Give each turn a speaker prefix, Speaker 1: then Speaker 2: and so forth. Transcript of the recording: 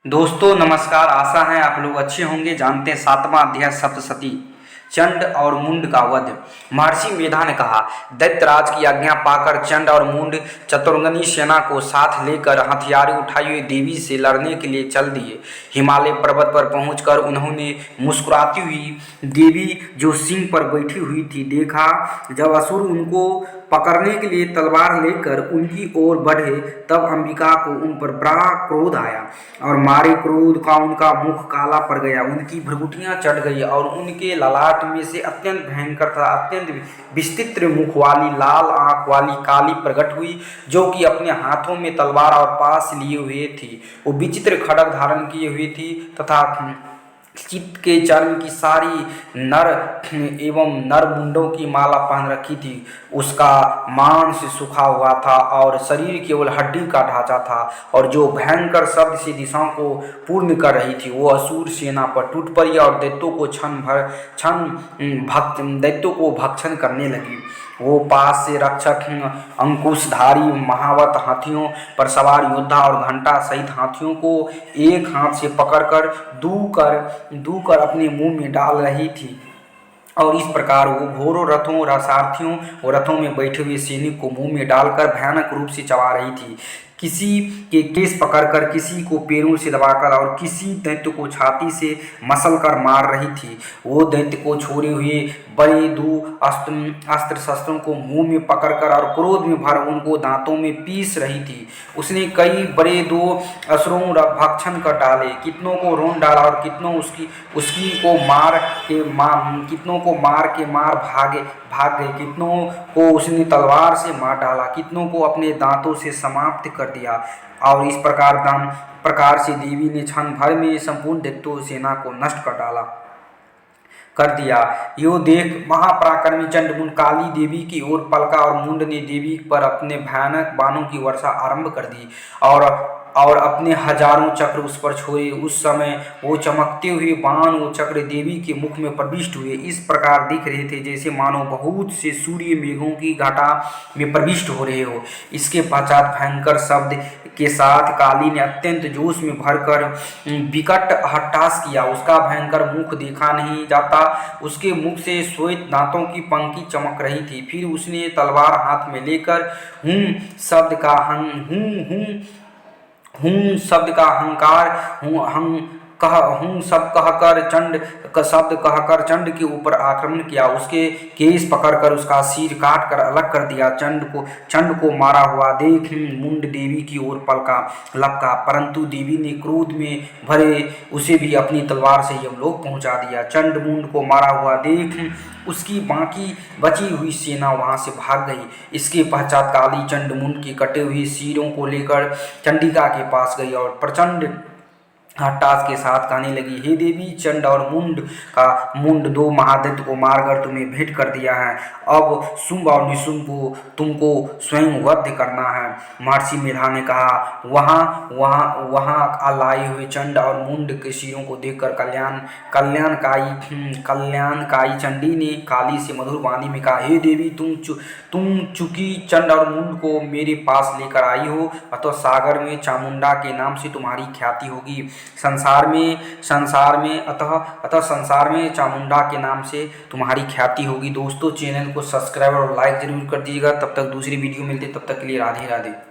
Speaker 1: दोस्तों नमस्कार। आशा है आप लोग अच्छे होंगे। जानते हैं 7वां अध्याय सप्तशती चंड और मुंड का वध। महर्षि मेधा ने कहा, दैत्यराज की आज्ञा पाकर चंड और मुंड चतुर्ंगनी सेना को साथ लेकर हथियार उठाए हुए देवी से लड़ने के लिए चल दिए। हिमालय पर्वत पर पहुंचकर उन्होंने मुस्कुराती हुई देवी जो सिंह पर बैठी हुई थी देखा। जब असुर उनको पकड़ने के लिए तलवार लेकर उनकी ओर बढ़े तब अंबिका को उन पर बड़ा क्रोध आया और मारे क्रोध का उनका मुख काला पड़ गया, उनकी भ्रुकुटियां चढ़ गई और उनके ललाट में से अत्यंत भयंकर तथा अत्यंत विचित्र मुख वाली लाल आंख वाली काली प्रकट हुई, जो कि अपने हाथों में तलवार और पास लिए हुए थी। वो विचित्र खड्ग धारण किए हुई थी तथा चित्त के चर्म की सारी नर एवं नर मुंडों की माला पहन रखी थी। उसका मांस सूखा हुआ था और शरीर केवल हड्डी का ढांचा था और जो भयंकर शब्द से दिशाओं को पूर्ण कर रही थी। वो असुर सेना पर टूट पड़ी और दैत्यों को भक्षण करने लगी। वो पास से रक्षक अंकुशधारी महावत हाथियों पर सवार योद्धा और घंटा सहित हाथियों को एक हाथ से पकड़कर दू कर अपने मुंह में डाल रही थी और इस प्रकार वो घोड़ों रथों रथार्थियों और रथों में बैठे हुए सैनिक को मुंह में डालकर भयानक रूप से चबा रही थी। किसी के केस पकड़कर, किसी को पैरों से दबाकर और किसी दैत्य को छाती से मसल कर मार रही थी। वो दैत्य को छोड़े हुए बड़े दो अस्त्र शस्त्रों को मुंह में पकड़कर और क्रोध में भर उनको दांतों में पीस रही थी। उसने कई बड़े दो असुरों भक्षण कर डाले, कितनों को रोन डाला और कितनों को मार भाग गए, कितनों को उसने तलवार से मार डाला, कितनों को अपने दांतों से समाप्त कर दिया। और इस प्रकार से देवी ने क्षण भर में संपूर्ण दैत्य सेना को नष्ट कर दिया। यो देख महापराक्रमी चंडमुंड काली देवी की ओर पलका और मुंड ने देवी पर अपने भयानक बाणों की वर्षा आरंभ कर दी और अपने हजारों चक्र उस पर छोड़े। उस समय वो चमकते हुए बाण वो चक्र देवी के मुख में प्रविष्ट हुए। इस प्रकार दिख रहे थे जैसे मानो बहुत से सूर्य मेघों की घटा में प्रविष्ट हो रहे हो। इसके पश्चात भयंकर शब्द के साथ काली ने अत्यंत जोश में भरकर विकट हट्टास किया। उसका भयंकर मुख देखा नहीं जाता, उसके मुख से श्वेत दांतों की पंक्ति चमक रही थी। फिर उसने तलवार हाथ में लेकर हूं शब्द का अहंकार कहकर चंड के ऊपर आक्रमण किया। उसके केस पकड़कर उसका सिर काट कर अलग कर दिया। चंड को मारा हुआ देख मुंड देवी की ओर लपका, परंतु देवी ने क्रोध में भरे उसे भी अपनी तलवार से यमलोक पहुंचा दिया। चंड मुंड को मारा हुआ देख उसकी बाकी बची हुई सेना वहां से भाग गई। इसके पश्चात काली चंड मुंड के कटे हुए सिरों को लेकर चंडिका के पास गई और प्रचंड हट्टास के साथ कहने लगी, हे देवी, चंड और मुंड दो महादैत्य को मारकर तुम्हें भेंट कर दिया है। अब शुंभ और निशुंभ को तुमको स्वयं वध करना है। महर्षि मेधा ने कहा, वहाँ लाए हुए चंड और मुंड के सिरों को देखकर कल्याणकाई चंडी ने काली से मधुर वाणी में कहा, हे देवी, तुम चूंकि चंड और मुंड को मेरे पास लेकर आई हो, अतः सागर में चामुंडा के नाम से तुम्हारी ख्याति होगी। संसार में चामुंडा के नाम से तुम्हारी ख्याति होगी। दोस्तों, चैनल को सब्सक्राइब और लाइक जरूर कर दीजिएगा। तब तक दूसरी वीडियो मिलती है, तब तक के लिए राधे राधे।